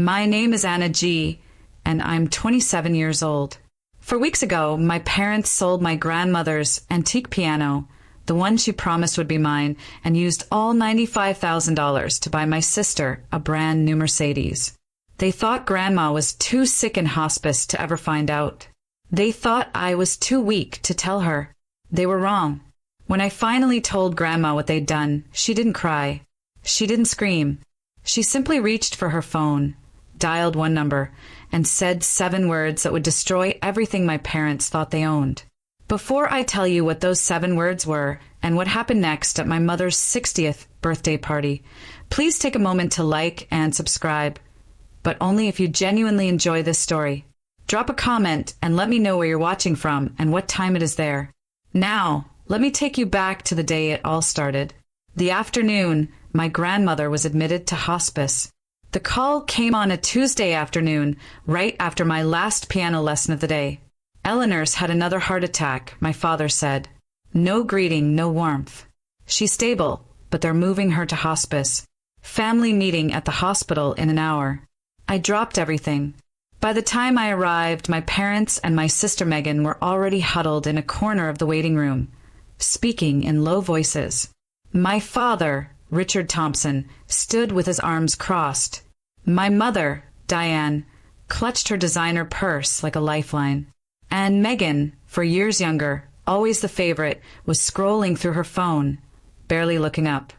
My name is Anna G, and I'm 27 years old. 4 weeks ago, my parents sold my grandmother's antique piano, the one she promised would be mine, and used all $95,000 to buy my sister a brand new Mercedes. They thought Grandma was too sick in hospice to ever find out. They thought I was too weak to tell her. They were wrong. When I finally told Grandma what they'd done, she didn't cry. She didn't scream. She simply reached for her phone, dialed one number, and said 7 words that would destroy everything my parents thought they owned. Before I tell you what those 7 words were and what happened next at my mother's 60th birthday party, please take a moment to like and subscribe, but only if you genuinely enjoy this story. Drop a comment and let me know where you're watching from and what time it is there. Now, let me take you back to the day it all started. The afternoon, my grandmother was admitted to hospice. The call came on a Tuesday afternoon, right after my last piano lesson of the day. Eleanor's had another heart attack, my father said. No greeting, no warmth. She's stable, but they're moving her to hospice. Family meeting at the hospital in an hour. I dropped everything. By the time I arrived, my parents and my sister Megan were already huddled in a corner of the waiting room, speaking in low voices. My father, Richard Thompson, stood with his arms crossed. My mother, Diane, clutched her designer purse like a lifeline. And Megan, for years younger, always the favorite, was scrolling through her phone, barely looking up.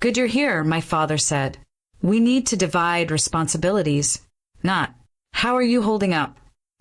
Good you're here, my father said. We need to divide responsibilities. Not, how are you holding up?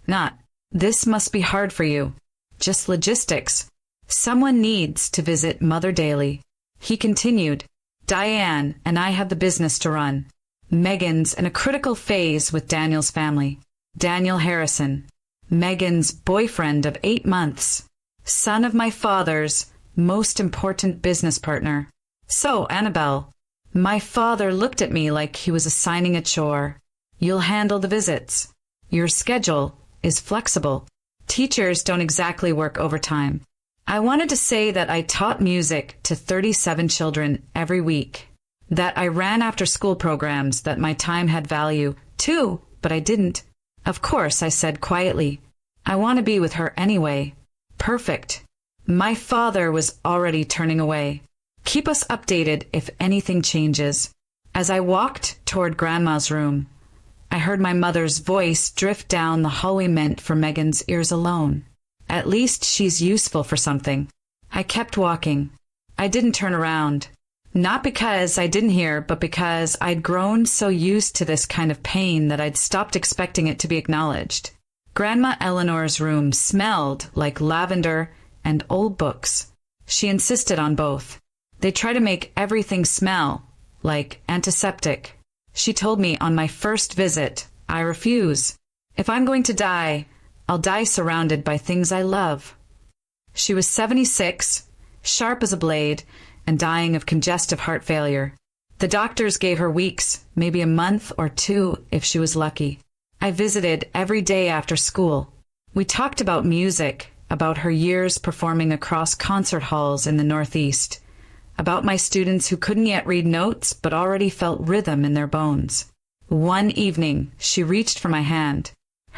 Not, this must be hard for you. Just logistics. Someone needs to visit Mother daily. He continued, Diane and I have the business to run. Megan's in a critical phase with Daniel's family. Daniel Harrison, Megan's boyfriend of 8 months, son of my father's most important business partner. So, Annabelle, my father looked at me like he was assigning a chore. You'll handle the visits. Your schedule is flexible. Teachers don't exactly work overtime. I wanted to say that I taught music to 37 children every week, that I ran after-school programs, that my time had value, too, but I didn't. Of course, I said quietly. I want to be with her anyway. Perfect. My father was already turning away. Keep us updated if anything changes. As I walked toward Grandma's room, I heard my mother's voice drift down the hallway meant for Megan's ears alone. At least she's useful for something. I kept walking. I didn't turn around. Not because I didn't hear, but because I'd grown so used to this kind of pain that I'd stopped expecting it to be acknowledged. Grandma Eleanor's room smelled like lavender and old books. She insisted on both. They try to make everything smell like antiseptic. She told me on my first visit, I refuse. If I'm going to die, I'll die surrounded by things I love. She was 76, sharp as a blade, and dying of congestive heart failure. The doctors gave her weeks, maybe a month or 2 if she was lucky. I visited every day after school. We talked about music, about her years performing across concert halls in the Northeast, about my students who couldn't yet read notes but already felt rhythm in their bones. One evening, she reached for my hand.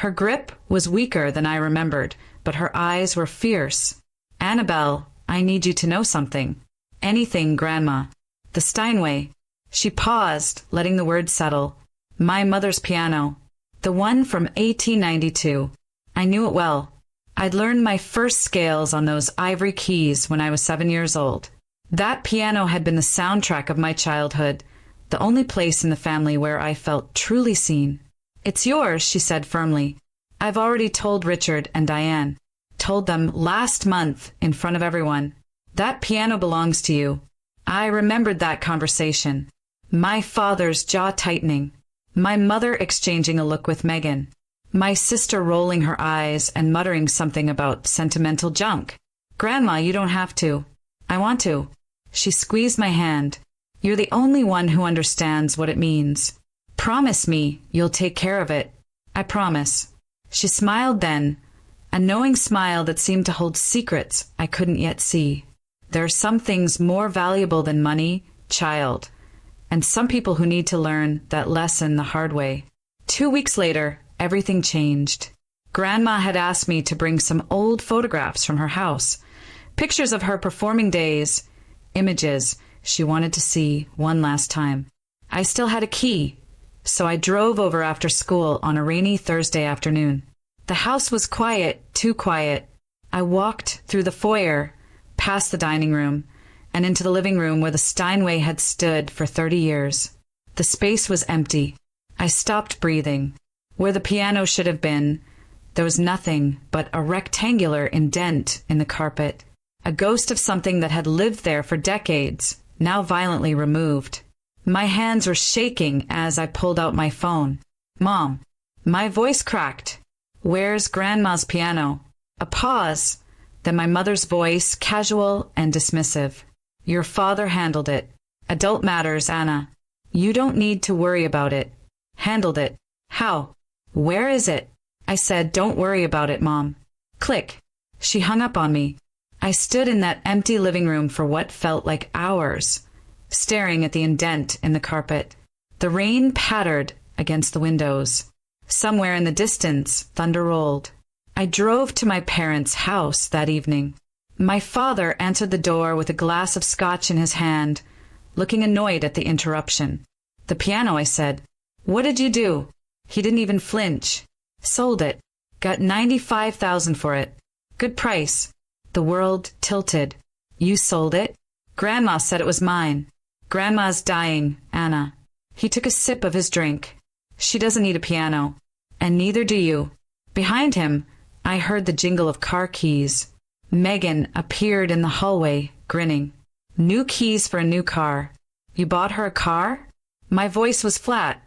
Her grip was weaker than I remembered, but her eyes were fierce. Annabelle, I need you to know something. Anything, Grandma. The Steinway. She paused, letting the words settle. My mother's piano. The one from 1892. I knew it well. I'd learned my first scales on those ivory keys when I was 7 years old. That piano had been the soundtrack of my childhood, the only place in the family where I felt truly seen. It's yours, she said firmly. I've already told Richard and Diane. Told them last month in front of everyone. That piano belongs to you. I remembered that conversation. My father's jaw tightening. My mother exchanging a look with Megan. My sister rolling her eyes and muttering something about sentimental junk. Grandma, you don't have to. I want to. She squeezed my hand. You're the only one who understands what it means. Promise me you'll take care of it. I promise. She smiled then, a knowing smile that seemed to hold secrets I couldn't yet see. There are some things more valuable than money, child, and some people who need to learn that lesson the hard way. 2 weeks later, everything changed. Grandma had asked me to bring some old photographs from her house, pictures of her performing days, images she wanted to see one last time. I still had a key, so I drove over after school on a rainy Thursday afternoon. The house was quiet, too quiet. I walked through the foyer, past the dining room, and into the living room where the Steinway had stood for 30 years. The space was empty. I stopped breathing. Where the piano should have been, there was nothing but a rectangular indent in the carpet, a ghost of something that had lived there for decades, now violently removed. My hands were shaking as I pulled out my phone. "Mom." My voice cracked. "Where's Grandma's piano?" A pause, then my mother's voice, casual and dismissive. "Your father handled it. Adult matters, Anna. You don't need to worry about it." "Handled it? How? Where is it?" I said, "Don't worry about it, Mom." Click. She hung up on me. I stood in that empty living room for what felt like hours, staring at the indent in the carpet. The rain pattered against the windows. Somewhere in the distance, thunder rolled. I drove to my parents' house that evening. My father answered the door with a glass of scotch in his hand, looking annoyed at the interruption. "The piano," I said. "What did you do?" He didn't even flinch. "Sold it. Got $95,000 for it. Good price." The world tilted. "You sold it?" "Grandma said it was mine." "Grandma's dying, Anna." He took a sip of his drink. "She doesn't need a piano. And neither do you." Behind him, I heard the jingle of car keys. Megan appeared in the hallway, grinning. "New keys for a new car. You bought her a car?" My voice was flat.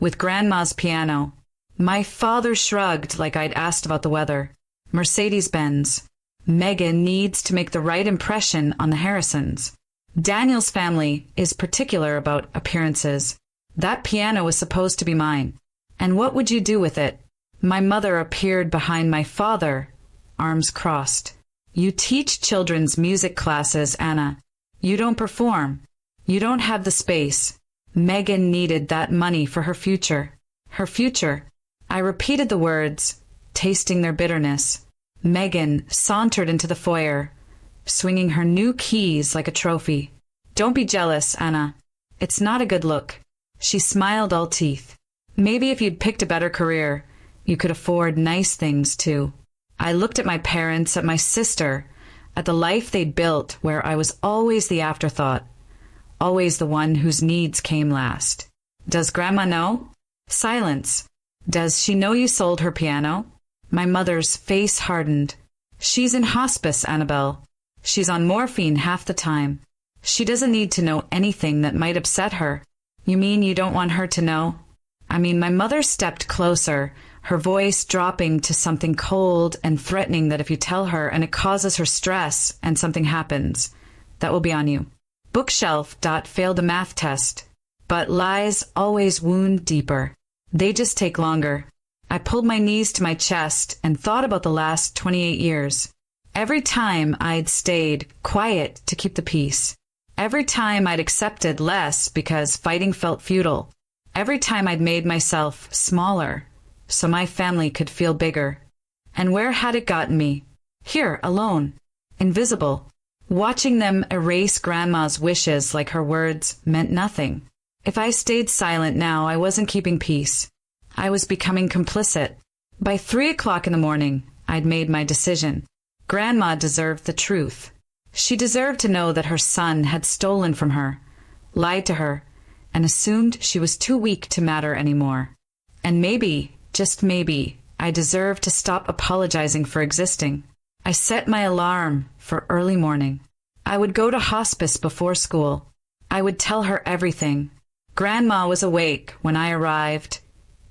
"With Grandma's piano." My father shrugged like I'd asked about the weather. "Mercedes-Benz. Megan needs to make the right impression on the Harrisons. Daniel's family is particular about appearances. That piano was supposed to be mine. And what would you do with it?" My mother appeared behind my father, arms crossed. "You teach children's music classes, Anna. You don't perform. You don't have the space. Megan needed that money for her future." Her future. I repeated the words, tasting their bitterness. Megan sauntered into the foyer, swinging her new keys like a trophy. "Don't be jealous, Anna. It's not a good look." She smiled all teeth. "Maybe if you'd picked a better career, you could afford nice things, too." I looked at my parents, at my sister, at the life they'd built where I was always the afterthought, always the one whose needs came last. "Does Grandma know?" Silence. "Does she know you sold her piano?" My mother's face hardened. "She's in hospice, Annabelle. She's on morphine half the time. She doesn't need to know anything that might upset her." "You mean you don't want her to know?" My mother stepped closer, her voice dropping to something cold and threatening that if you tell her and it causes her stress and something happens, that will be on you. Bookshelf. Failed a math test. But lies always wound deeper. They just take longer. I pulled my knees to my chest and thought about the last 28 years. Every time I'd stayed quiet to keep the peace. Every time I'd accepted less because fighting felt futile. Every time I'd made myself smaller so my family could feel bigger. And where had it gotten me? Here, alone, invisible, watching them erase Grandma's wishes like her words meant nothing. If I stayed silent now, I wasn't keeping peace. I was becoming complicit. By 3 o'clock in the morning, I'd made my decision. Grandma deserved the truth. She deserved to know that her son had stolen from her, lied to her, and assumed she was too weak to matter anymore. And maybe, just maybe, I deserved to stop apologizing for existing. I set my alarm for early morning. I would go to hospice before school. I would tell her everything. Grandma was awake when I arrived,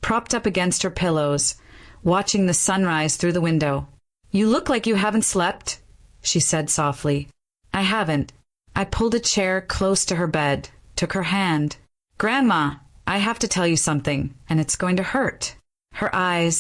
propped up against her pillows, watching the sunrise through the window. "You look like you haven't slept," she said softly. "I haven't." I pulled a chair close to her bed, took her hand. "Grandma, I have to tell you something, and it's going to hurt." Her eyes,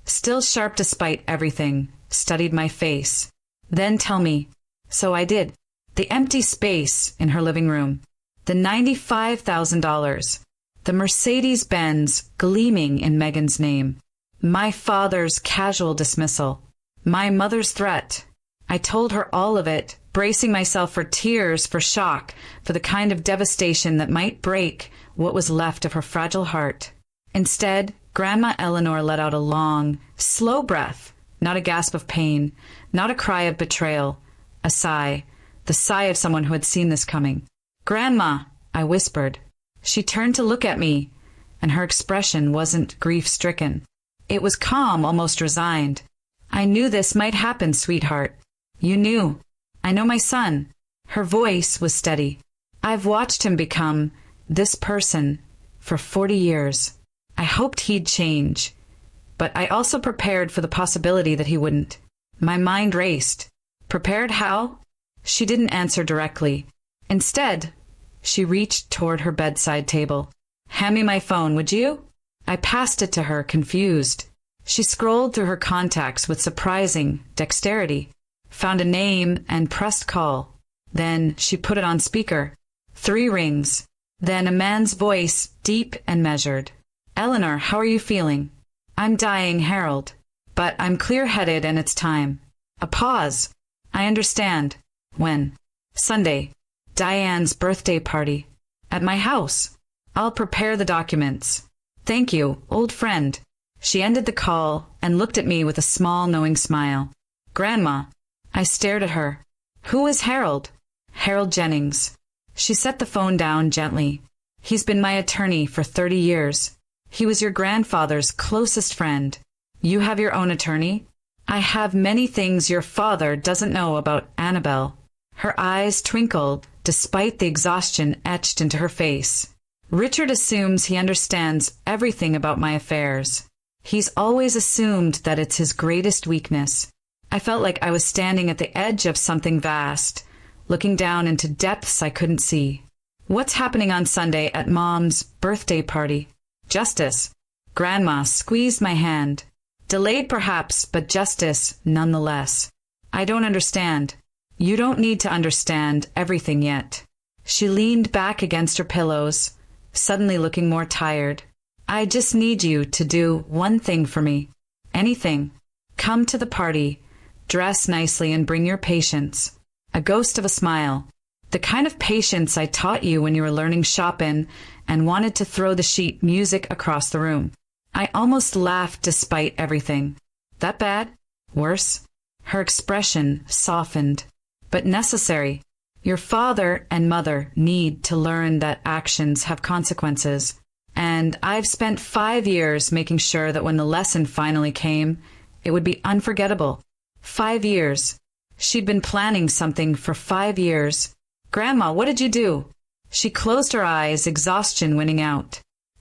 still sharp despite everything, studied my face. "Then tell me." So I did. The empty space in her living room. The $95,000. the Mercedes-Benz gleaming in Megan's name, my father's casual dismissal, my mother's threat. I told her all of it, bracing myself for tears, for shock, for the kind of devastation that might break what was left of her fragile heart. Instead, Grandma Eleanor let out a long, slow breath, not a gasp of pain, not a cry of betrayal, a sigh, the sigh of someone who had seen this coming. "Grandma," I whispered. She turned to look at me, and her expression wasn't grief-stricken. It was calm, almost resigned. "I knew this might happen, sweetheart. You knew. I know my son." Her voice was steady. "I've watched him become this person for 40 years. I hoped he'd change, but I also prepared for the possibility that he wouldn't." My mind raced. Prepared how? She didn't answer directly. Instead, she reached toward her bedside table. "Hand me my phone, would you?" I passed it to her, confused. She scrolled through her contacts with surprising dexterity, found a name and pressed call. Then she put it on speaker. 3 rings. Then a man's voice, deep and measured. "Eleanor, how are you feeling?" "I'm dying, Harold. But I'm clear-headed and it's time." A pause. "I understand." "When?" "Sunday. Diane's birthday party. At my house. I'll prepare the documents." "Thank you, old friend." She ended the call and looked at me with a small, knowing smile. "Grandma." I stared at her. "Who is Harold?" "Harold Jennings." She set the phone down gently. "He's been my attorney for 30 years. He was your grandfather's closest friend. You have your own attorney?" "I have many things your father doesn't know about Annabelle." Her eyes twinkled, despite the exhaustion etched into her face. "Richard assumes he understands everything about my affairs. He's always assumed that it's his greatest weakness." I felt like I was standing at the edge of something vast, looking down into depths I couldn't see. "What's happening on Sunday at Mom's birthday party?" "Justice." Grandma squeezed my hand. "Delayed perhaps, but justice nonetheless." "I don't understand." "You don't need to understand everything yet." She leaned back against her pillows, suddenly looking more tired. "I just need you to do one thing for me." "Anything." "Come to the party. Dress nicely and bring your patience." A ghost of a smile. "The kind of patience I taught you when you were learning Chopin and wanted to throw the sheet music across the room." I almost laughed despite everything. "That bad? Worse?" Her expression softened. "But necessary. Your father and mother need to learn that actions have consequences. And I've spent 5 years making sure that when the lesson finally came, it would be unforgettable. 5 years. She'd been planning something for 5 years. "Grandma, what did you do?" She closed her eyes, exhaustion winning out.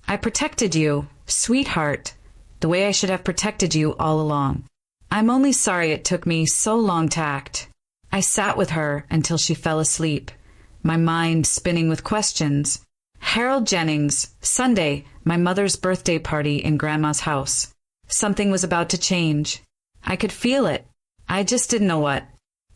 "I protected you, sweetheart, the way I should have protected you all along. I'm only sorry it took me so long to act." I sat with her until she fell asleep, my mind spinning with questions. Harold Jennings, Sunday, my mother's birthday party in Grandma's house. Something was about to change. I could feel it. I just didn't know what.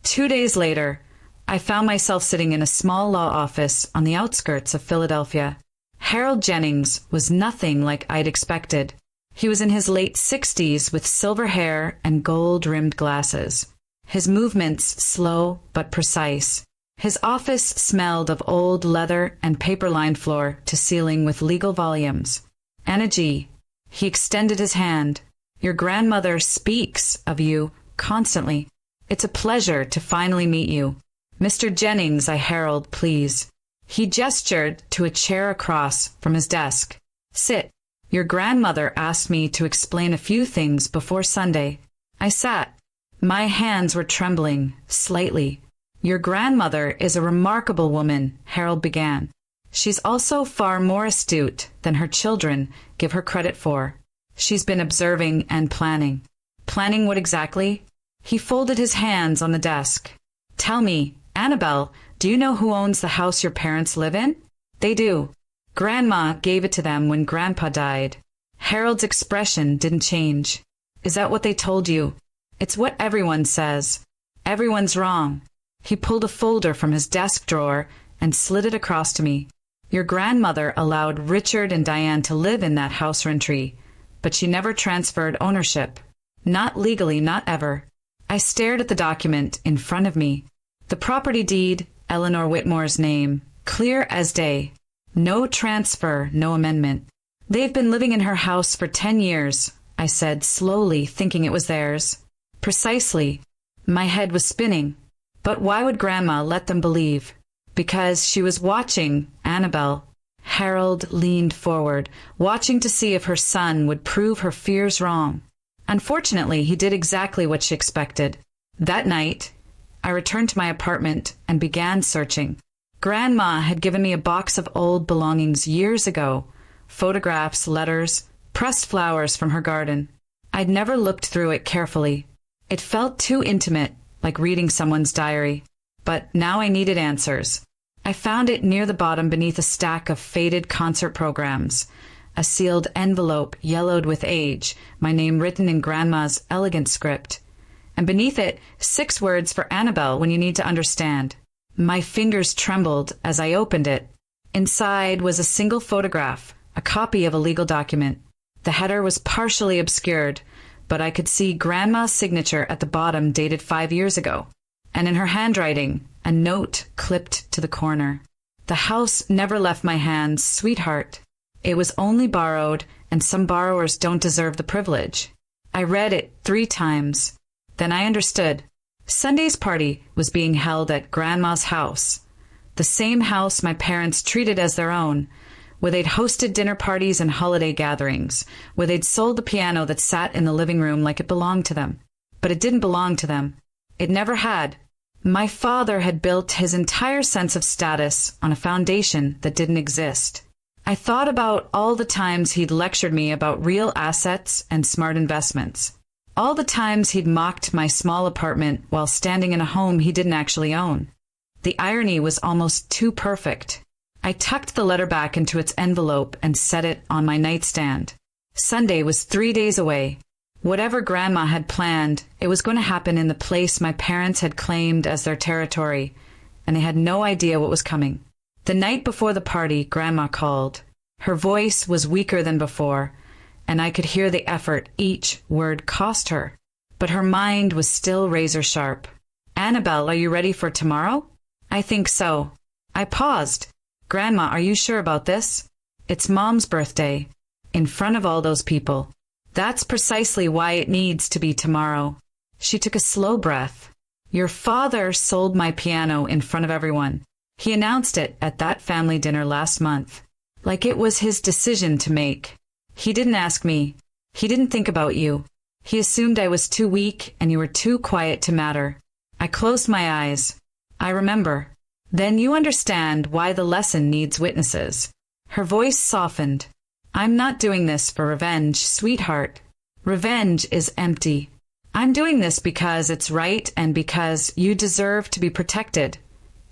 2 days later, I found myself sitting in a small law office on the outskirts of Philadelphia. Harold Jennings was nothing like I'd expected. He was in his late 60s with silver hair and gold-rimmed glasses. His movements slow but precise. His office smelled of old leather and paper-lined floor to ceiling with legal volumes. "Anna G." He extended his hand. "Your grandmother speaks of you constantly. It's a pleasure to finally meet you. Mr. Jennings, I herald, please." He gestured to a chair across from his desk. "Sit. Your grandmother asked me to explain a few things before Sunday." I sat. My hands were trembling, slightly. "Your grandmother is a remarkable woman," Harold began. "She's also far more astute than her children give her credit for. She's been observing and planning." "Planning what exactly?" He folded his hands on the desk. "Tell me, Annabelle, do you know who owns the house your parents live in?" "They do. Grandma gave it to them when Grandpa died." Harold's expression didn't change. "Is that what they told you?" "It's what everyone says. Everyone's wrong." He pulled a folder from his desk drawer and slid it across to me. Your grandmother allowed Richard and Diane to live in that house rentry, but she never transferred ownership. Not legally, not ever. I stared at the document in front of me. The property deed, Eleanor Whitmore's name, clear as day. No transfer, no amendment. They've been living in her house for 10 years, I said, slowly, thinking it was theirs. Precisely. My head was spinning. But why would Grandma let them believe? Because she was watching Annabelle. Harold leaned forward, watching to see if her son would prove her fears wrong. Unfortunately, he did exactly what she expected. That night, I returned to my apartment and began searching. Grandma had given me a box of old belongings years ago, photographs, letters, pressed flowers from her garden. I'd never looked through it carefully. It felt too intimate, like reading someone's diary. But now I needed answers. I found it near the bottom beneath a stack of faded concert programs. A sealed envelope yellowed with age, my name written in Grandma's elegant script. And beneath it, 6 words for Annabelle when you need to understand. My fingers trembled as I opened it. Inside was a single photograph, a copy of a legal document. The header was partially obscured, but I could see Grandma's signature at the bottom dated 5 years ago. And in her handwriting, a note clipped to the corner. The house never left my hands, sweetheart. It was only borrowed, and some borrowers don't deserve the privilege. I read it 3 times. Then I understood. Sunday's party was being held at Grandma's house, the same house my parents treated as their own, where they'd hosted dinner parties and holiday gatherings, where they'd sold the piano that sat in the living room like it belonged to them. But it didn't belong to them. It never had. My father had built his entire sense of status on a foundation that didn't exist. I thought about all the times he'd lectured me about real assets and smart investments. All the times he'd mocked my small apartment while standing in a home he didn't actually own. The irony was almost too perfect. I tucked the letter back into its envelope and set it on my nightstand. Sunday was 3 days away. Whatever Grandma had planned, it was going to happen in the place my parents had claimed as their territory, and they had no idea what was coming. The night before the party, Grandma called. Her voice was weaker than before, and I could hear the effort each word cost her. But her mind was still razor sharp. Annabelle, are you ready for tomorrow? I think so. I paused. Grandma, are you sure about this? It's Mom's birthday. In front of all those people. That's precisely why it needs to be tomorrow. She took a slow breath. Your father sold my piano in front of everyone. He announced it at that family dinner last month. Like it was his decision to make. He didn't ask me. He didn't think about you. He assumed I was too weak and you were too quiet to matter. I closed my eyes. I remember. Then you understand why the lesson needs witnesses. Her voice softened. I'm not doing this for revenge, sweetheart. Revenge is empty. I'm doing this because it's right and because you deserve to be protected,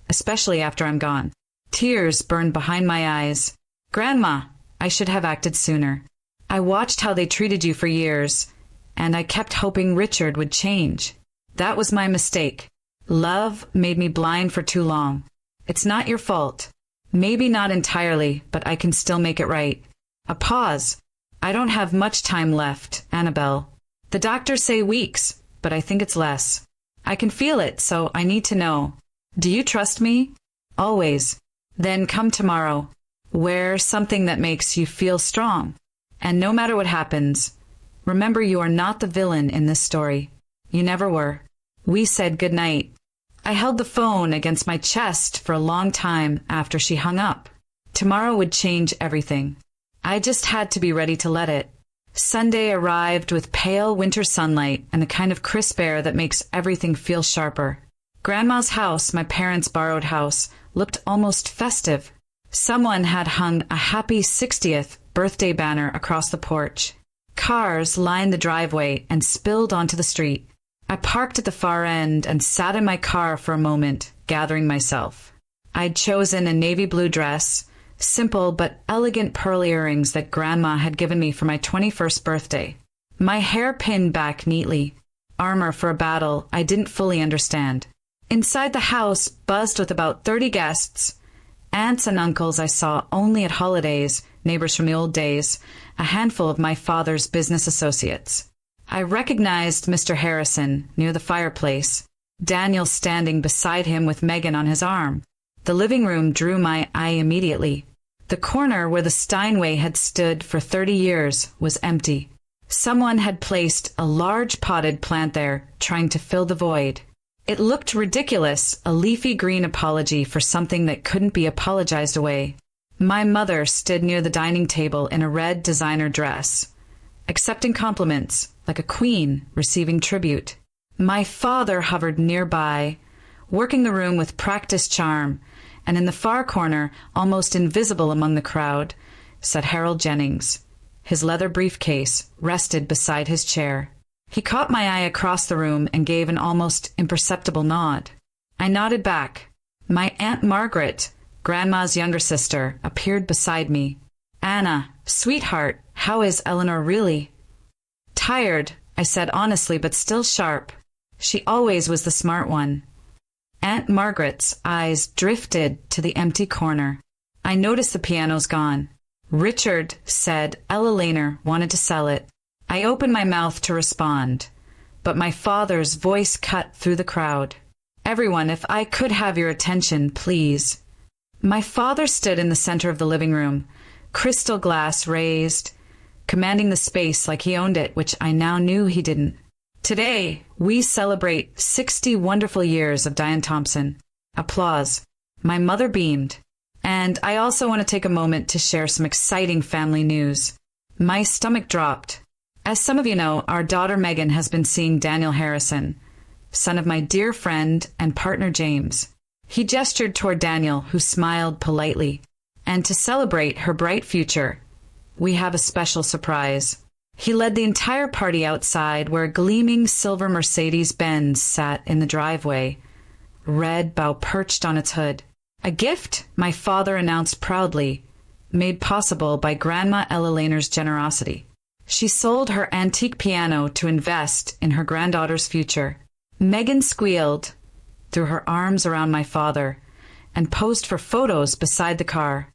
especially after I'm gone. Tears burned behind my eyes. Grandma, I should have acted sooner. I watched how they treated you for years, and I kept hoping Richard would change. That was my mistake. Love made me blind for too long. It's not your fault. Maybe not entirely, but I can still make it right. A pause. I don't have much time left, Annabelle. The doctors say weeks, but I think it's less. I can feel it, so I need to know. Do you trust me? Always. Then come tomorrow. Wear something that makes you feel strong. And no matter what happens, remember you are not the villain in this story. You never were. We said goodnight. I held the phone against my chest for a long time after she hung up. Tomorrow would change everything. I just had to be ready to let it. Sunday arrived with pale winter sunlight and the kind of crisp air that makes everything feel sharper. Grandma's house, my parents' borrowed house, looked almost festive. Someone had hung a happy 60th birthday banner across the porch. Cars lined the driveway and spilled onto the street. I parked at the far end and sat in my car for a moment, gathering myself. I'd chosen a navy blue dress, simple but elegant pearl earrings that Grandma had given me for my 21st birthday. My hair pinned back neatly. Armor for a battle I didn't fully understand. Inside the house buzzed with about 30 guests, Aunts and uncles I saw only at holidays, neighbors from the old days, a handful of my father's business associates. I recognized Mr. Harrison near the fireplace, Daniel standing beside him with Megan on his arm. The living room drew my eye immediately. The corner where the Steinway had stood for 30 years was empty. Someone had placed a large potted plant there, trying to fill the void. It looked ridiculous, a leafy green apology for something that couldn't be apologized away. My mother stood near the dining table in a red designer dress, accepting compliments like a queen receiving tribute. My father hovered nearby, working the room with practiced charm, and in the far corner, almost invisible among the crowd, sat Harold Jennings. His leather briefcase rested beside his chair. He caught my eye across the room and gave an almost imperceptible nod. I nodded back. My Aunt Margaret, Grandma's younger sister, appeared beside me. "Anna, sweetheart, how is Eleanor really?" "Tired," I said honestly but still sharp. She always was the smart one. Aunt Margaret's eyes drifted to the empty corner. I noticed the piano's gone. Richard said Ella Laner wanted to sell it. I opened my mouth to respond, but my father's voice cut through the crowd. "Everyone, if I could have your attention, please." My father stood in the center of the living room, crystal glass raised, commanding the space like he owned it, which I now knew he didn't. "Today, we celebrate 60 wonderful years of Diane Thompson." Applause. My mother beamed. "And I also want to take a moment to share some exciting family news." My stomach dropped. As some of you know, our daughter Megan has been seeing Daniel Harrison, son of my dear friend and partner James. He gestured toward Daniel, who smiled politely. "And to celebrate her bright future, we have a special surprise." He led the entire party outside where a gleaming silver Mercedes-Benz sat in the driveway, red bow perched on its hood. A gift, my father announced proudly, made possible by Grandma Ella Laner's generosity. She sold her antique piano to invest in her granddaughter's future. Megan squealed, threw her arms around my father, and posed for photos beside the car.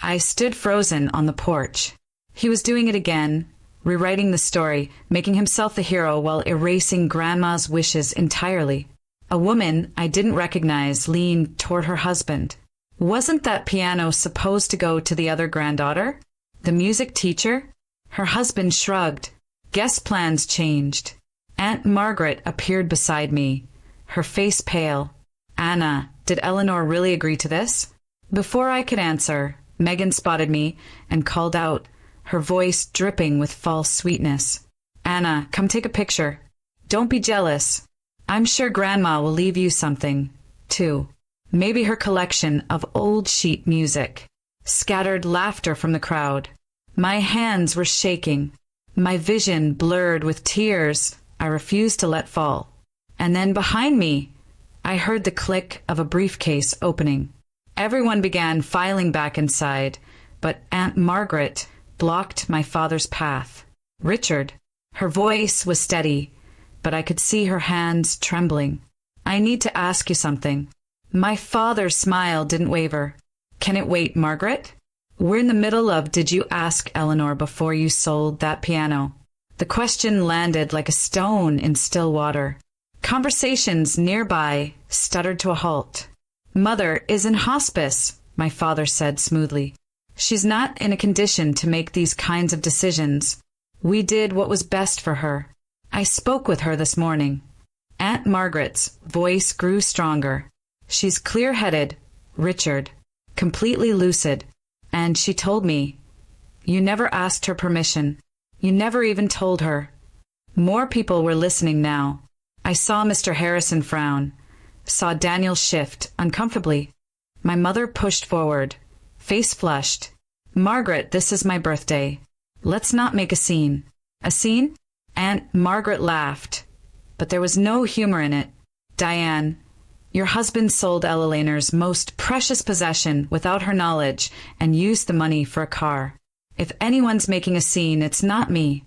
I stood frozen on the porch. He was doing it again, rewriting the story, making himself the hero while erasing Grandma's wishes entirely. A woman I didn't recognize leaned toward her husband. Wasn't that piano supposed to go to the other granddaughter? The music teacher? Her husband shrugged. Guess plans changed. Aunt Margaret appeared beside me, her face pale. "Anna, did Eleanor really agree to this?" Before I could answer, Megan spotted me and called out, her voice dripping with false sweetness. "Anna, come take a picture. Don't be jealous. I'm sure Grandma will leave you something, too. Maybe her collection of old sheet music." Scattered laughter from the crowd. My hands were shaking. My vision blurred with tears I refused to let fall. And then behind me, I heard the click of a briefcase opening. Everyone began filing back inside, but Aunt Margaret blocked my father's path. "Richard." Her voice was steady, but I could see her hands trembling. "I need to ask you something." My father's smile didn't waver. "Can it wait, Margaret? We're in the middle of did you ask Eleanor before you sold that piano?" The question landed like a stone in still water. Conversations nearby stuttered to a halt. "Mother is in hospice," my father said smoothly. "She's not in a condition to make these kinds of decisions. We did what was best for her. I spoke with her this morning." Aunt Margaret's voice grew stronger. "She's clear-headed, Richard, completely lucid. And she told me, you never asked her permission. You never even told her." More people were listening now. I saw Mr. Harrison frown, saw Daniel shift uncomfortably. My mother pushed forward, face flushed. "Margaret, this is my birthday. Let's not make a scene." "A scene?" Aunt Margaret laughed, but there was no humor in it. "Diane, your husband sold Ella Laner's most precious possession without her knowledge and used the money for a car. If anyone's making a scene, it's not me."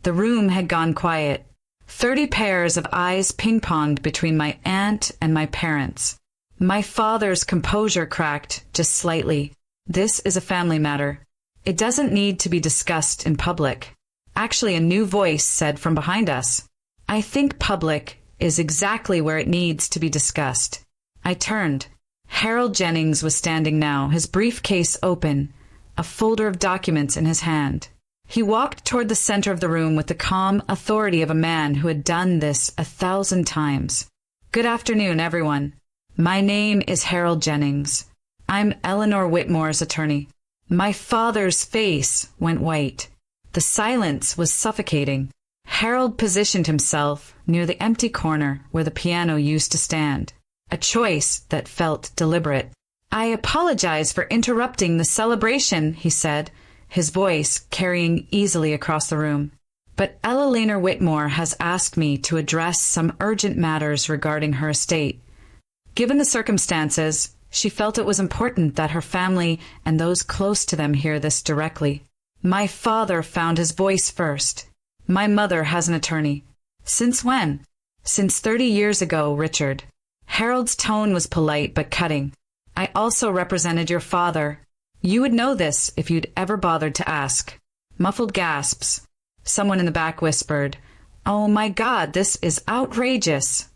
The room had gone quiet. 30 pairs of eyes ping-ponged between my aunt and my parents. My father's composure cracked just slightly. This is a family matter. It doesn't need to be discussed in public. Actually, a new voice said from behind us, I think public is exactly where it needs to be discussed. I turned. Harold Jennings was standing now, his briefcase open, a folder of documents in his hand. He walked toward the center of the room with the calm authority of a man who had done this 1,000 times. Good afternoon, everyone. My name is Harold Jennings. I'm Eleanor Whitmore's attorney. My father's face went white. The silence was suffocating. Harold positioned himself near the empty corner where the piano used to stand, a choice that felt deliberate. I apologize for interrupting the celebration, he said, his voice carrying easily across the room. But Eleanor Whitmore has asked me to address some urgent matters regarding her estate. Given the circumstances, she felt it was important that her family and those close to them hear this directly. My father found his voice first. My mother has an attorney. Since when? Since 30 years ago, Richard. Harold's tone was polite but cutting. I also represented your father. You would know this if you'd ever bothered to ask. Muffled gasps. Someone in the back whispered, Oh my God, this is outrageous.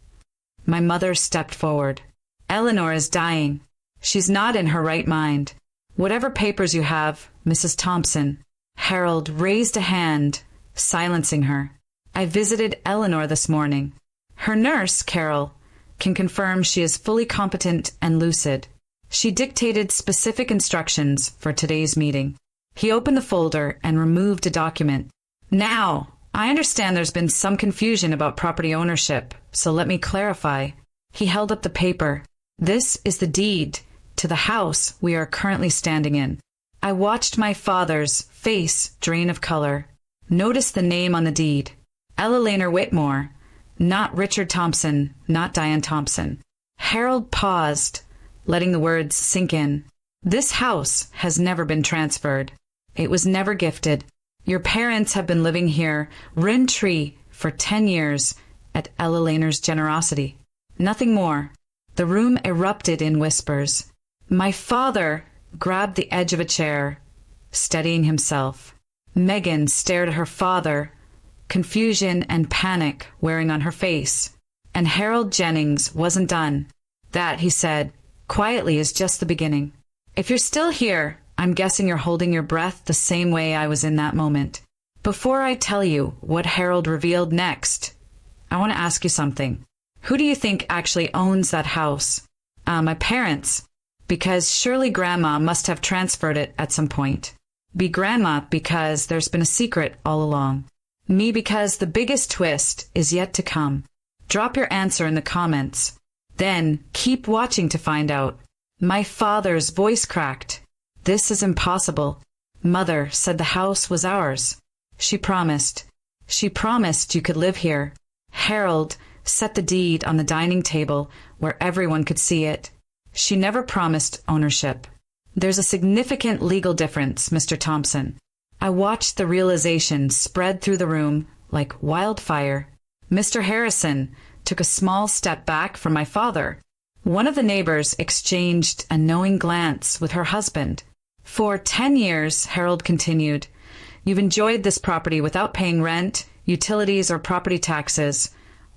My mother stepped forward. Eleanor is dying. She's not in her right mind. Whatever papers you have, Mrs. Thompson. Harold raised a hand, silencing her. I visited Eleanor this morning. Her nurse, Carol, can confirm she is fully competent and lucid. She dictated specific instructions for today's meeting. He opened the folder and removed a document. Now, I understand there's been some confusion about property ownership, so let me clarify. He held up the paper. This is the deed to the house we are currently standing in. I watched my father's face drain of color. Notice the name on the deed. Eleanor Whitmore. Not Richard Thompson, not Diane Thompson. Harold paused, letting the words sink in. This house has never been transferred. It was never gifted. Your parents have been living here, rent-free, for 10 years, at Eleanor's generosity. Nothing more. The room erupted in whispers. My father grabbed the edge of a chair, steadying himself. Megan stared at her father, confusion and panic wearing on her face. And Harold Jennings wasn't done. That, he said, quietly, is just the beginning. If you're still here, I'm guessing you're holding your breath the same way I was in that moment. Before I tell you what Harold revealed next, I want to ask you something. Who do you think actually owns that house? My parents. Because surely Grandma must have transferred it at some point. Be Grandma because there's been a secret all along. Me because the biggest twist is yet to come. Drop your answer in the comments. Then keep watching to find out. My father's voice cracked. This is impossible. Mother said the house was ours. She promised. She promised you could live here. Harold set the deed on the dining table where everyone could see it. She never promised ownership. There's a significant legal difference, Mr. Thompson. I watched the realization spread through the room like wildfire. Mr. Harrison took a small step back from my father. One of the neighbors exchanged a knowing glance with her husband. For 10 years, Harold continued, you've enjoyed this property without paying rent, utilities, or property taxes,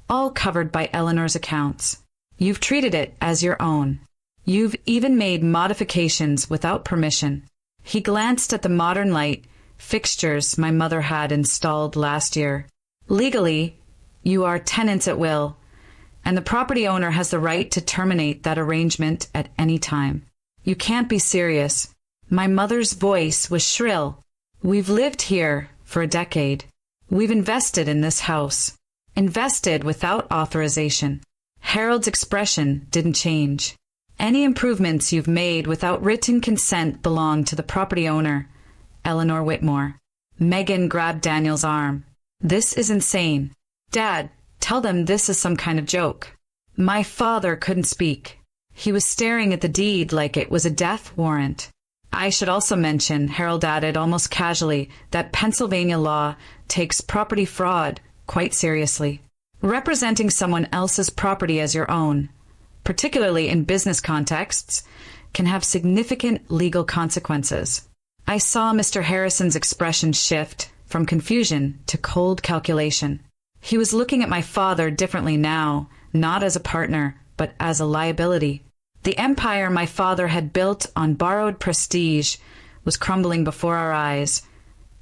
all covered by Eleanor's accounts. You've treated it as your own. You've even made modifications without permission. He glanced at the modern light fixtures my mother had installed last year. Legally, you are tenants at will, and the property owner has the right to terminate that arrangement at any time. You can't be serious. My mother's voice was shrill. We've lived here for a decade. We've invested in this house. Invested without authorization. Harold's expression didn't change. Any improvements you've made without written consent belong to the property owner, Eleanor Whitmore. Megan grabbed Daniel's arm. This is insane. Dad, tell them this is some kind of joke. My father couldn't speak. He was staring at the deed like it was a death warrant. I should also mention, Harold added almost casually, that Pennsylvania law takes property fraud quite seriously. Representing someone else's property as your own. particularly in business contexts, can have significant legal consequences. I saw Mr. Harrison's expression shift from confusion to cold calculation. He was looking at my father differently now, not as a partner, but as a liability. The empire my father had built on borrowed prestige was crumbling before our eyes,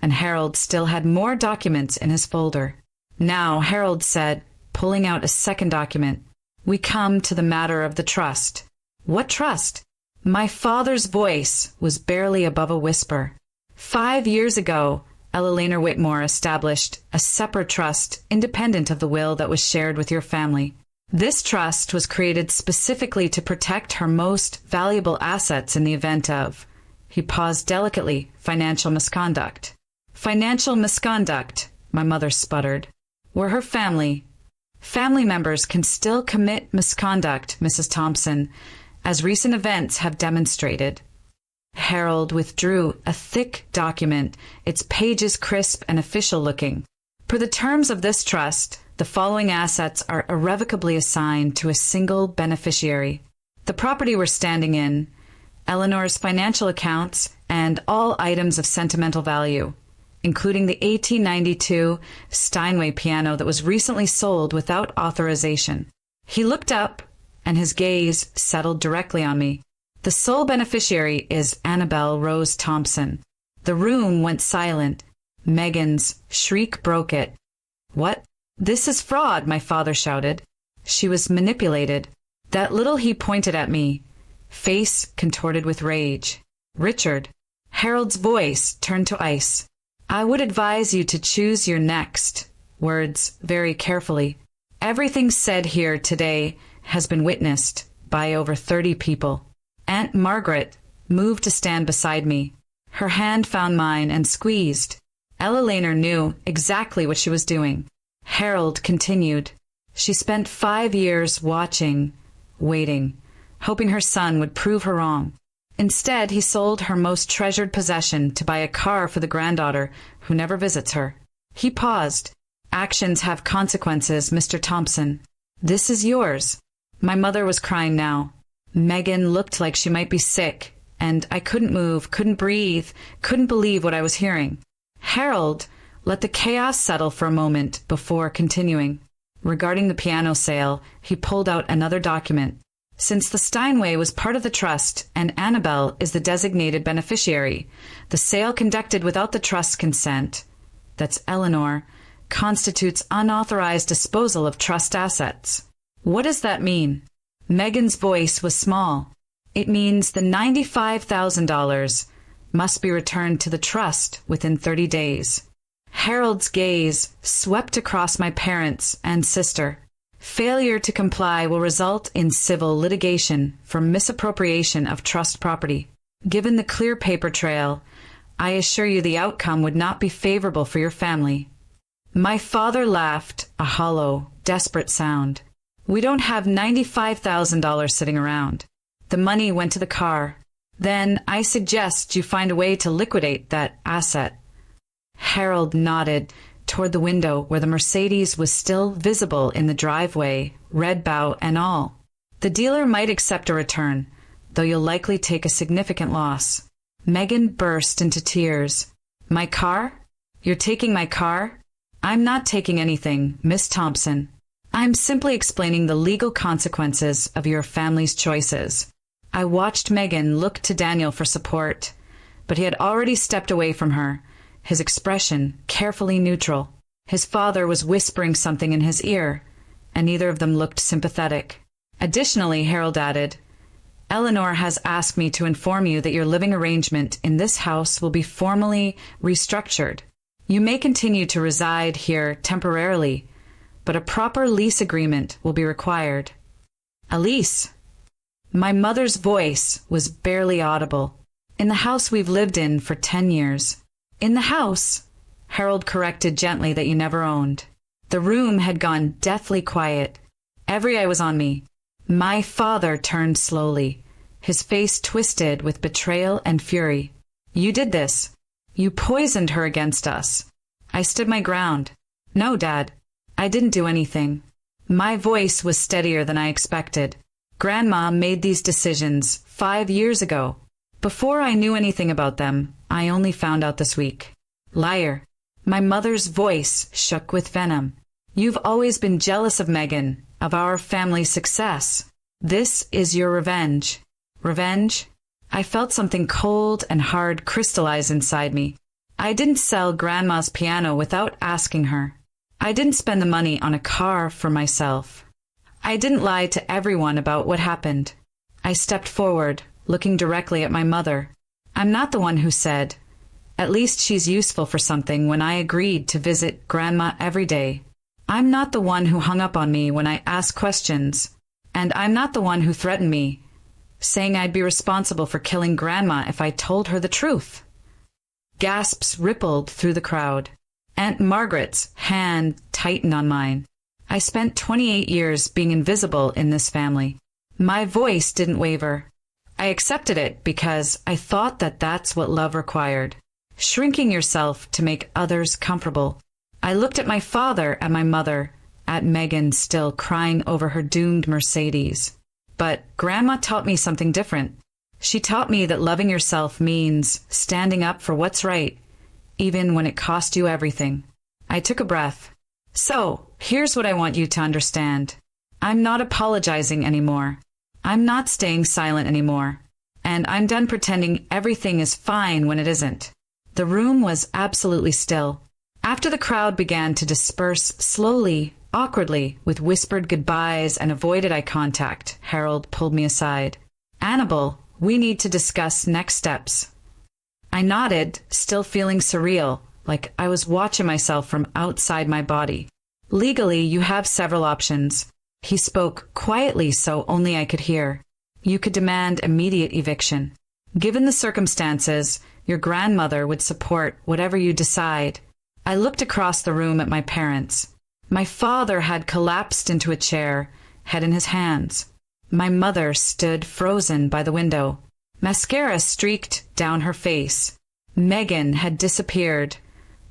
and Harold still had more documents in his folder. Now, Harold said, pulling out a second document, "We come to the matter of the trust." "What trust?" My father's voice was barely above a whisper. 5 years ago, Ella Whitmore established a separate trust independent of the will that was shared with your family. This trust was created specifically to protect her most valuable assets in the event of, he paused delicately, financial misconduct. Financial misconduct, my mother sputtered. Were her family members can still commit misconduct, Mrs. Thompson, as recent events have demonstrated. Harold withdrew a thick document, its pages crisp and official-looking. Per the terms of this trust, the following assets are irrevocably assigned to a single beneficiary: the property we're standing in, Eleanor's financial accounts, and all items of sentimental value, including the 1892 Steinway piano that was recently sold without authorization. He looked up, and his gaze settled directly on me. The sole beneficiary is Annabelle Rose Thompson. The room went silent. Megan's shriek broke it. "What? This is fraud," my father shouted. "She was manipulated." That little he pointed at me, face contorted with rage. "Richard." Harold's voice turned to ice. "I would advise you to choose your next words very carefully. Everything said here today has been witnessed by over 30 people." Aunt Margaret moved to stand beside me. Her hand found mine and squeezed. Ella Lehner knew exactly what she was doing. Harold continued. She spent 5 years watching, waiting, hoping her son would prove her wrong. Instead, he sold her most treasured possession to buy a car for the granddaughter who never visits her. He paused. "Actions have consequences, Mr. Thompson. This is yours." My mother was crying now. Megan looked like she might be sick, and I couldn't move, couldn't breathe, couldn't believe what I was hearing. Harold let the chaos settle for a moment before continuing. Regarding the piano sale, he pulled out another document. Since the Steinway was part of the trust and Annabelle is the designated beneficiary, the sale conducted without the trust's consent, that's Eleanor, constitutes unauthorized disposal of trust assets. What does that mean? Megan's voice was small. It means the $95,000 must be returned to the trust within 30 days. Harold's gaze swept across my parents and sister. Failure to comply will result in civil litigation for misappropriation of trust property. Given the clear paper trail, I assure you the outcome would not be favorable for your family. My father laughed, a hollow, desperate sound. "We don't have $95,000 sitting around. The money went to the car. Then I suggest you find a way to liquidate that asset." Harold nodded toward the window where the Mercedes was still visible in the driveway, red bow and all. "The dealer might accept a return, though you'll likely take a significant loss." Megan burst into tears. "My car? You're taking my car?" "I'm not taking anything, Miss Thompson. I'm simply explaining the legal consequences of your family's choices." I watched Megan look to Daniel for support, but he had already stepped away from her, his expression carefully neutral. His father was whispering something in his ear, and neither of them looked sympathetic. Additionally, Harold added, "Eleanor has asked me to inform you that your living arrangement in this house will be formally restructured. You may continue to reside here temporarily, but a proper lease agreement will be required." "A lease?" My mother's voice was barely audible. "In the house we've lived in for 10 years. "In the house," Harold corrected gently, "that you never owned." The room had gone deathly quiet. Every eye was on me. My father turned slowly, his face twisted with betrayal and fury. "You did this. You poisoned her against us." I stood my ground. "No, Dad. I didn't do anything." My voice was steadier than I expected. Grandma made these decisions 5 years ago. Before I knew anything about them, I only found out this week. Liar. My mother's voice shook with venom. You've always been jealous of Megan, of our family's success. This is your revenge. Revenge? I felt something cold and hard crystallize inside me. I didn't sell Grandma's piano without asking her. I didn't spend the money on a car for myself. I didn't lie to everyone about what happened. I stepped forward, looking directly at my mother. I'm not the one who said, "At least she's useful for something," when I agreed to visit Grandma every day. I'm not the one who hung up on me when I asked questions. And I'm not the one who threatened me, saying I'd be responsible for killing Grandma if I told her the truth. Gasps rippled through the crowd. Aunt Margaret's hand tightened on mine. I spent 28 years being invisible in this family. My voice didn't waver. I accepted it because I thought that that's what love required. Shrinking yourself to make others comfortable. I looked at my father and my mother, at Megan still crying over her doomed Mercedes. But Grandma taught me something different. She taught me that loving yourself means standing up for what's right, even when it cost you everything. I took a breath. So, here's what I want you to understand. I'm not apologizing anymore. I'm not staying silent anymore. And I'm done pretending everything is fine when it isn't. The room was absolutely still. After the crowd began to disperse slowly, awkwardly, with whispered goodbyes and avoided eye contact, Harold pulled me aside. Annabelle, we need to discuss next steps. I nodded, still feeling surreal, like I was watching myself from outside my body. Legally, you have several options. He spoke quietly so only I could hear. You could demand immediate eviction. Given the circumstances, your grandmother would support whatever you decide. I looked across the room at my parents. My father had collapsed into a chair, head in his hands. My mother stood frozen by the window. Mascara streaked down her face. Megan had disappeared,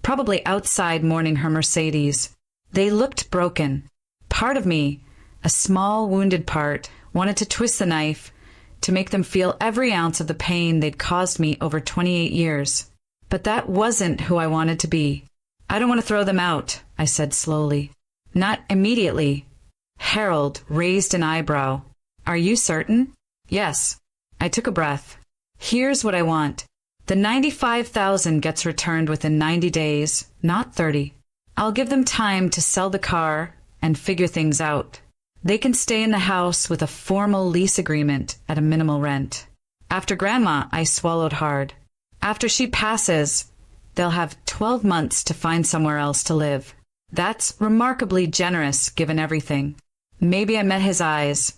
probably outside mourning her Mercedes. They looked broken. Part of me, a small wounded part, wanted to twist the knife to make them feel every ounce of the pain they'd caused me over 28 years. But that wasn't who I wanted to be. I don't want to throw them out, I said slowly. Not immediately. Harold raised an eyebrow. Are you certain? Yes. I took a breath. Here's what I want. The $95,000 gets returned within 90 days, not 30. I'll give them time to sell the car and figure things out. They can stay in the house with a formal lease agreement at a minimal rent. After Grandma, I swallowed hard. After she passes, they'll have 12 months to find somewhere else to live. That's remarkably generous given everything. Maybe I met his eyes,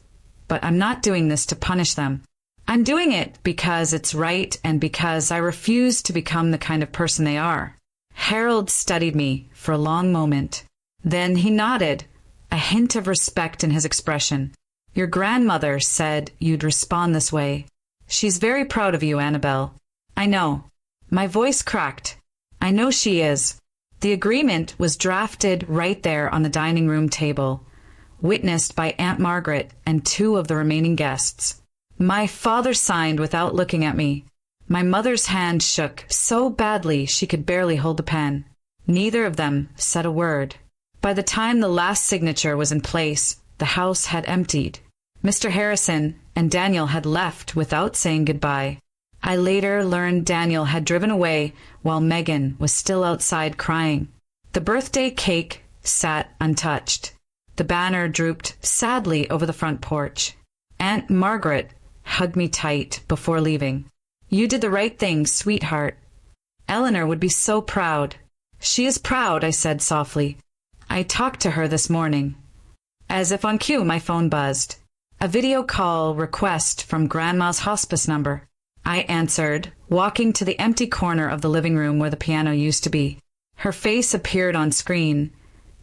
but I'm not doing this to punish them. I'm doing it because it's right and because I refuse to become the kind of person they are. Harold studied me for a long moment. Then he nodded, a hint of respect in his expression. Your grandmother said you'd respond this way. She's very proud of you, Annabelle. I know. My voice cracked. I know she is. The agreement was drafted right there on the dining room table, witnessed by Aunt Margaret and 2 of the remaining guests. My father signed without looking at me. My mother's hand shook so badly she could barely hold the pen. Neither of them said a word. By the time the last signature was in place, the house had emptied. Mr. Harrison and Daniel had left without saying goodbye. I later learned Daniel had driven away while Megan was still outside crying. The birthday cake sat untouched. The banner drooped sadly over the front porch. Aunt Margaret hugged me tight before leaving. You did the right thing, sweetheart. Eleanor would be so proud. She is proud, I said softly. I talked to her this morning. As if on cue, my phone buzzed. A video call request from Grandma's hospice number. I answered, walking to the empty corner of the living room where the piano used to be. Her face appeared on screen,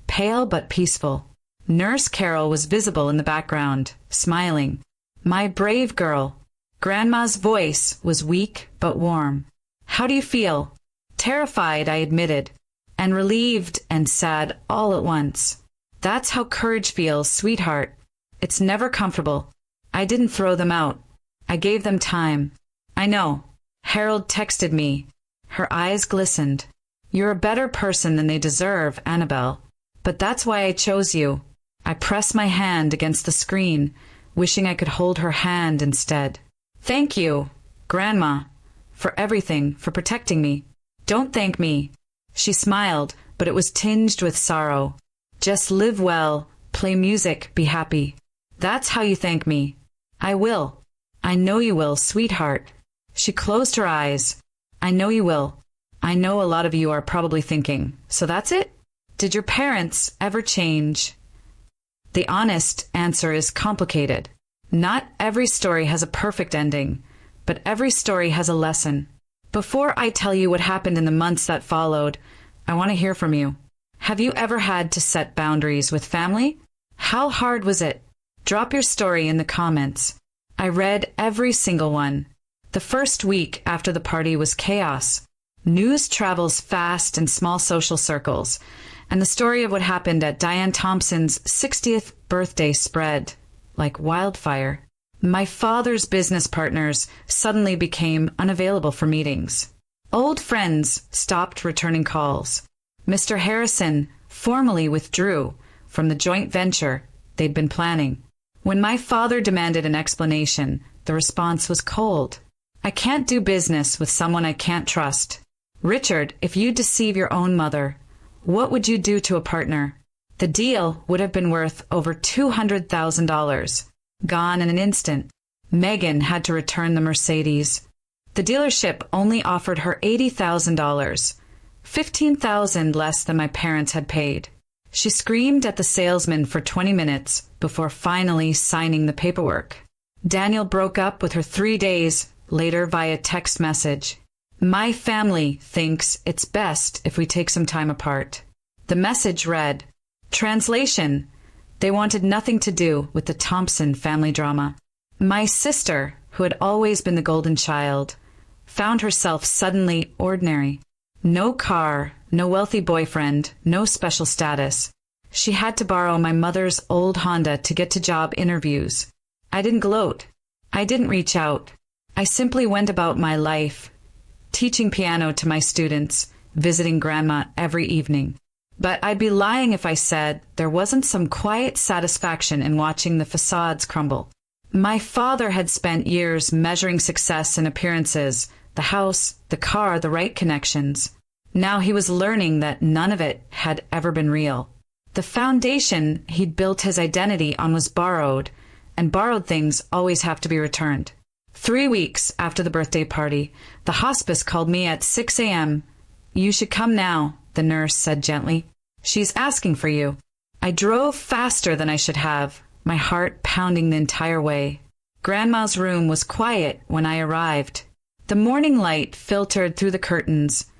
pale but peaceful. Nurse Carol was visible in the background, smiling. My brave girl. Grandma's voice was weak but warm. How do you feel? Terrified, I admitted, and relieved and sad all at once. That's how courage feels, sweetheart. It's never comfortable. I didn't throw them out. I gave them time. I know. Harold texted me. Her eyes glistened. You're a better person than they deserve, Annabelle. But that's why I chose you. I pressed my hand against the screen, wishing I could hold her hand instead. Thank you, Grandma, for everything, for protecting me. Don't thank me. She smiled, but it was tinged with sorrow. Just live well, play music, be happy. That's how you thank me. I will. I know you will, sweetheart. She closed her eyes. I know you will. I know a lot of you are probably thinking, so that's it? Did your parents ever change? The honest answer is complicated. Not every story has a perfect ending, but every story has a lesson. Before I tell you what happened in the months that followed, I want to hear from you. Have you ever had to set boundaries with family? How hard was it? Drop your story in the comments. I read every single one. The first week after the party was chaos. News travels fast in small social circles, and the story of what happened at Diane Thompson's 60th birthday spread like wildfire. My father's business partners suddenly became unavailable for meetings. Old friends stopped returning calls. Mr. Harrison formally withdrew from the joint venture they'd been planning. When my father demanded an explanation, the response was cold. I can't do business with someone I can't trust. Richard, if you deceive your own mother, what would you do to a partner? The deal would have been worth over $200,000. Gone in an instant. Megan had to return the Mercedes. The dealership only offered her $80,000, $15,000 less than my parents had paid. She screamed at the salesman for 20 minutes before finally signing the paperwork. Daniel broke up with her 3 days later via text message. My family thinks it's best if we take some time apart. The message read, Translation: they wanted nothing to do with the Thompson family drama. My sister, who had always been the golden child, found herself suddenly ordinary. No car, no wealthy boyfriend, no special status. She had to borrow my mother's old Honda to get to job interviews. I didn't gloat. I didn't reach out. I simply went about my life, teaching piano to my students, visiting Grandma every evening. But I'd be lying if I said there wasn't some quiet satisfaction in watching the facades crumble. My father had spent years measuring success in appearances, the house, the car, the right connections. Now he was learning that none of it had ever been real. The foundation he'd built his identity on was borrowed, and borrowed things always have to be returned. 3 weeks after the birthday party, the hospice called me at 6 a.m. You should come now, the nurse said gently. She's asking for you. I drove faster than I should have, my heart pounding the entire way. Grandma's room was quiet when I arrived. The morning light filtered through the curtains,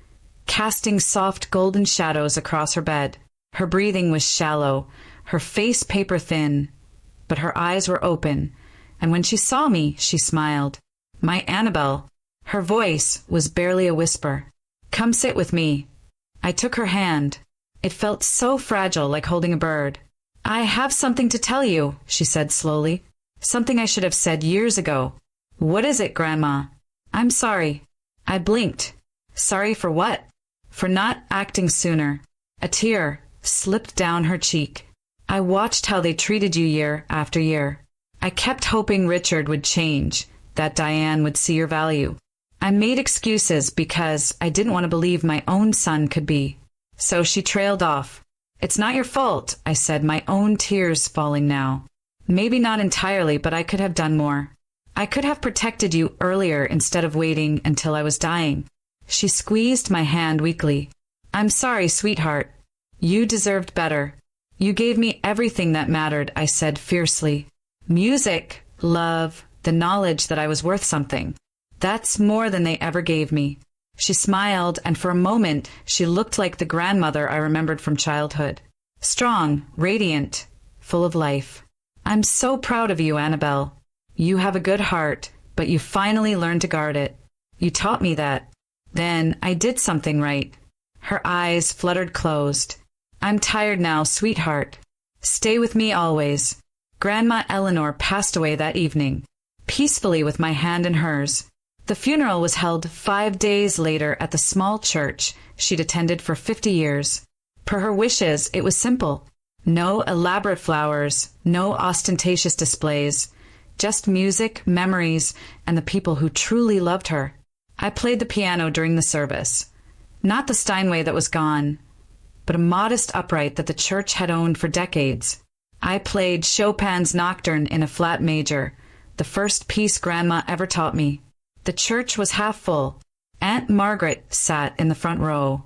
casting soft golden shadows across her bed. Her breathing was shallow, her face paper thin, but her eyes were open, and when she saw me, she smiled. My Annabelle. Her voice was barely a whisper. Come sit with me. I took her hand. It felt so fragile, like holding a bird. I have something to tell you, she said slowly. Something I should have said years ago. What is it, Grandma? I'm sorry. I blinked. Sorry for what? For not acting sooner. A tear slipped down her cheek. I watched how they treated you year after year. I kept hoping Richard would change, that Diane would see your value. I made excuses because I didn't want to believe my own son could be. So she trailed off. It's not your fault, I said, my own tears falling now. Maybe not entirely, but I could have done more. I could have protected you earlier instead of waiting until I was dying. She squeezed my hand weakly. I'm sorry, sweetheart. You deserved better. You gave me everything that mattered, I said fiercely. Music, love, the knowledge that I was worth something. That's more than they ever gave me. She smiled, and for a moment she looked like the grandmother I remembered from childhood. Strong, radiant, full of life. I'm so proud of you, Annabelle. You have a good heart, but you finally learned to guard it. You taught me that. Then I did something right. Her eyes fluttered closed. I'm tired now, sweetheart. Stay with me always. Grandma Eleanor passed away that evening, peacefully with my hand in hers. The funeral was held 5 days later at the small church she'd attended for 50 years. Per her wishes, it was simple. No elaborate flowers, no ostentatious displays, just music, memories, and the people who truly loved her. I played the piano during the service. Not the Steinway that was gone, but a modest upright that the church had owned for decades. I played Chopin's Nocturne in a flat major, the first piece Grandma ever taught me. The church was half full. Aunt Margaret sat in the front row,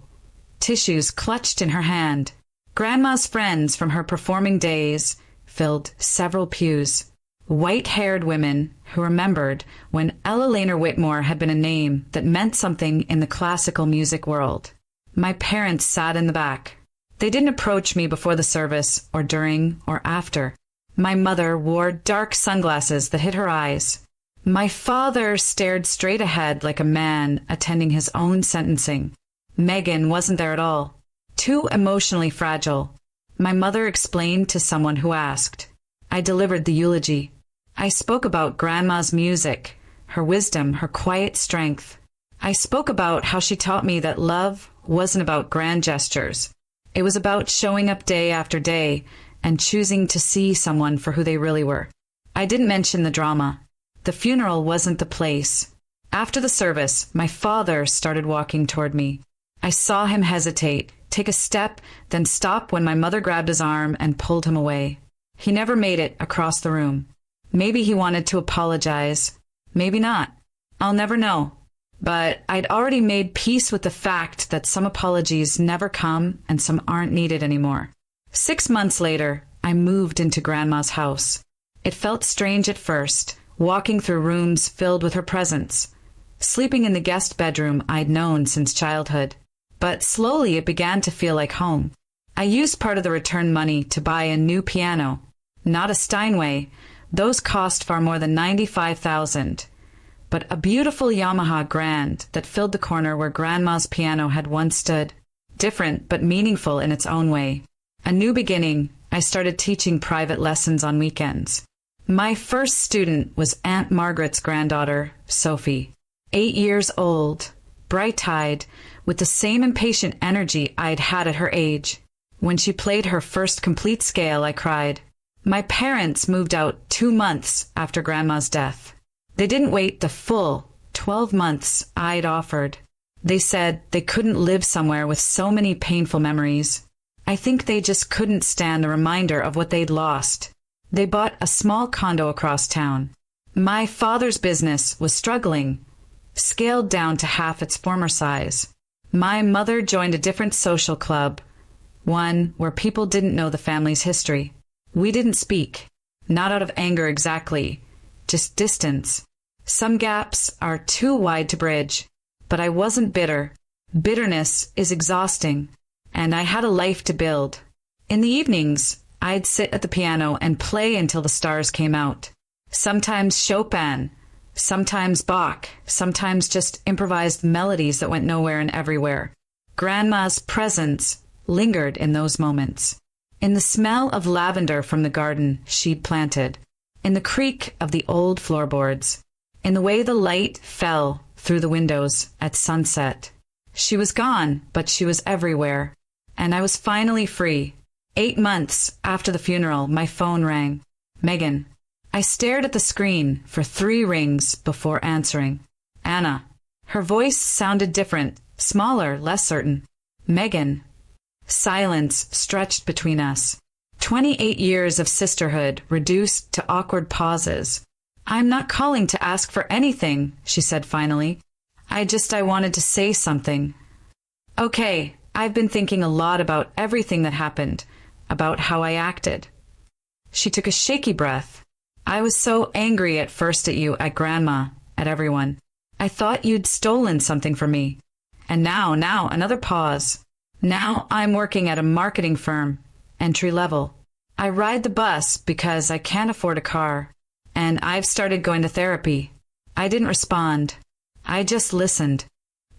tissues clutched in her hand. Grandma's friends from her performing days filled several pews. White-haired women who remembered when Ella Laner Whitmore had been a name that meant something in the classical music world. My parents sat in the back. They didn't approach me before the service, or during, or after. My mother wore dark sunglasses that hid her eyes. My father stared straight ahead like a man attending his own sentencing. Megan wasn't there at all. Too emotionally fragile. My mother explained to someone who asked. I delivered the eulogy. I spoke about Grandma's music, her wisdom, her quiet strength. I spoke about how she taught me that love wasn't about grand gestures. It was about showing up day after day and choosing to see someone for who they really were. I didn't mention the drama. The funeral wasn't the place. After the service, my father started walking toward me. I saw him hesitate, take a step, then stop when my mother grabbed his arm and pulled him away. He never made it across the room. Maybe he wanted to apologize. Maybe not. I'll never know. But I'd already made peace with the fact that some apologies never come and some aren't needed anymore. 6 months later, I moved into Grandma's house. It felt strange at first, walking through rooms filled with her presence, sleeping in the guest bedroom I'd known since childhood. But slowly it began to feel like home. I used part of the return money to buy a new piano. Not a Steinway. Those cost far more than $95,000. But a beautiful Yamaha Grand that filled the corner where Grandma's piano had once stood. Different but meaningful in its own way. A new beginning. I started teaching private lessons on weekends. My first student was Aunt Margaret's granddaughter, Sophie. 8 years old, bright-eyed, with the same impatient energy I'd had at her age. When she played her first complete scale, I cried. My parents moved out 2 months after Grandma's death. They didn't wait the full 12 months I'd offered. They said they couldn't live somewhere with so many painful memories. I think they just couldn't stand the reminder of what they'd lost. They bought a small condo across town. My father's business was struggling, scaled down to half its former size. My mother joined a different social club, one where people didn't know the family's history. We didn't speak, not out of anger exactly, just distance. Some gaps are too wide to bridge, but I wasn't bitter. Bitterness is exhausting, and I had a life to build. In the evenings, I'd sit at the piano and play until the stars came out. Sometimes Chopin, sometimes Bach, sometimes just improvised melodies that went nowhere and everywhere. Grandma's presence lingered in those moments. In the smell of lavender from the garden she'd planted, in the creak of the old floorboards, in the way the light fell through the windows at sunset. She was gone, but she was everywhere, and I was finally free. 8 months after the funeral, my phone rang. Megan. I stared at the screen for 3 rings before answering. Anna. Her voice sounded different, smaller, less certain. Megan. Silence stretched between us. 28 years of sisterhood reduced to awkward pauses. I'm not calling to ask for anything, she said finally. I wanted to say something. Okay, I've been thinking a lot about everything that happened, about how I acted. She took a shaky breath. I was so angry at first at you, at Grandma, at everyone. I thought you'd stolen something from me. And now, another pause. Now I'm working at a marketing firm, entry level. I ride the bus because I can't afford a car. And I've started going to therapy. I didn't respond. I just listened.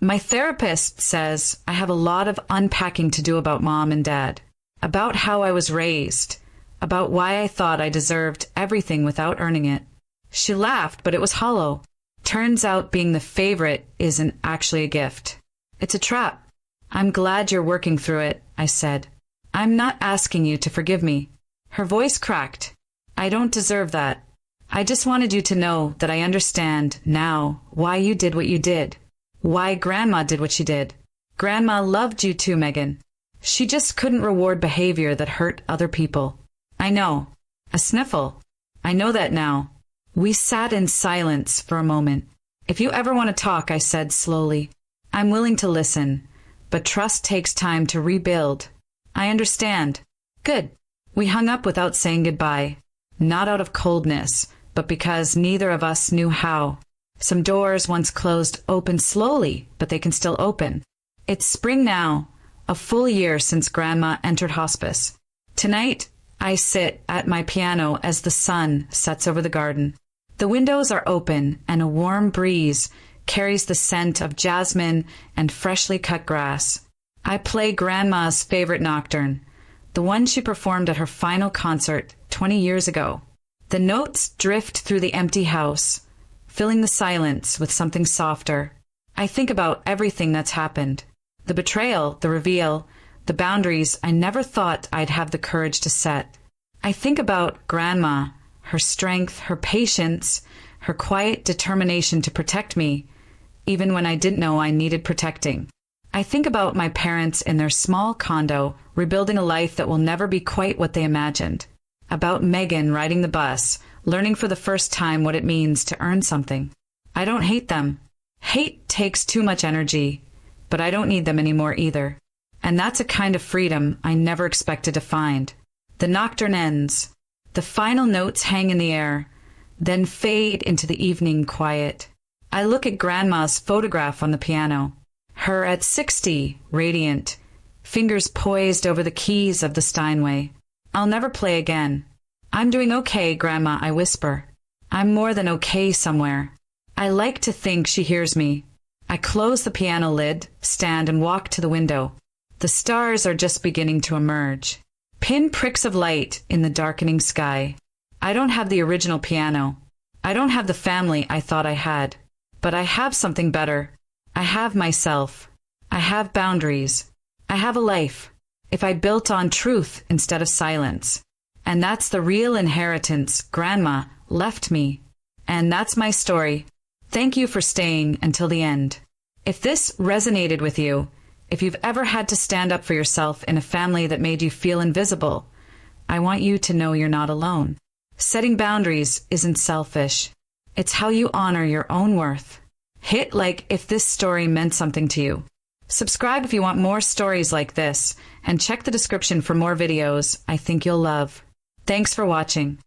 My therapist says I have a lot of unpacking to do about Mom and Dad, about how I was raised, about why I thought I deserved everything without earning it. She laughed, but it was hollow. Turns out being the favorite isn't actually a gift. It's a trap. I'm glad you're working through it, I said. I'm not asking you to forgive me. Her voice cracked. I don't deserve that. I just wanted you to know that I understand now why you did what you did. Why Grandma did what she did. Grandma loved you too, Megan. She just couldn't reward behavior that hurt other people. I know. A sniffle. I know that now. We sat in silence for a moment. If you ever want to talk, I said slowly, I'm willing to listen, but trust takes time to rebuild. I understand. Good. We hung up without saying goodbye. Not out of coldness, but because neither of us knew how. Some doors once closed open slowly, but they can still open. It's spring now, a full year since Grandma entered hospice. Tonight, I sit at my piano as the sun sets over the garden. The windows are open, and a warm breeze carries the scent of jasmine and freshly cut grass. I play Grandma's favorite nocturne, the one she performed at her final concert 20 years ago. The notes drift through the empty house, filling the silence with something softer. I think about everything that's happened. The betrayal, the reveal, the boundaries I never thought I'd have the courage to set. I think about Grandma, her strength, her patience, her quiet determination to protect me, even when I didn't know I needed protecting. I think about my parents in their small condo, rebuilding a life that will never be quite what they imagined. About Megan riding the bus, learning for the first time what it means to earn something. I don't hate them. Hate takes too much energy, but I don't need them anymore either. And that's a kind of freedom I never expected to find. The nocturne ends. The final notes hang in the air, then fade into the evening quiet. I look at Grandma's photograph on the piano. Her at 60, radiant, fingers poised over the keys of the Steinway. I'll never play again. I'm doing okay, Grandma, I whisper. I'm more than okay somewhere. I like to think she hears me. I close the piano lid, stand, and walk to the window. The stars are just beginning to emerge. Pin pricks of light in the darkening sky. I don't have the original piano. I don't have the family I thought I had. But I have something better. I have myself. I have boundaries. I have a life. If I built on truth instead of silence. And that's the real inheritance Grandma left me. And that's my story. Thank you for staying until the end. If this resonated with you, if you've ever had to stand up for yourself in a family that made you feel invisible, I want you to know you're not alone. Setting boundaries isn't selfish. It's how you honor your own worth. Hit like if this story meant something to you. Subscribe if you want more stories like this, and check the description for more videos I think you'll love. Thanks for watching.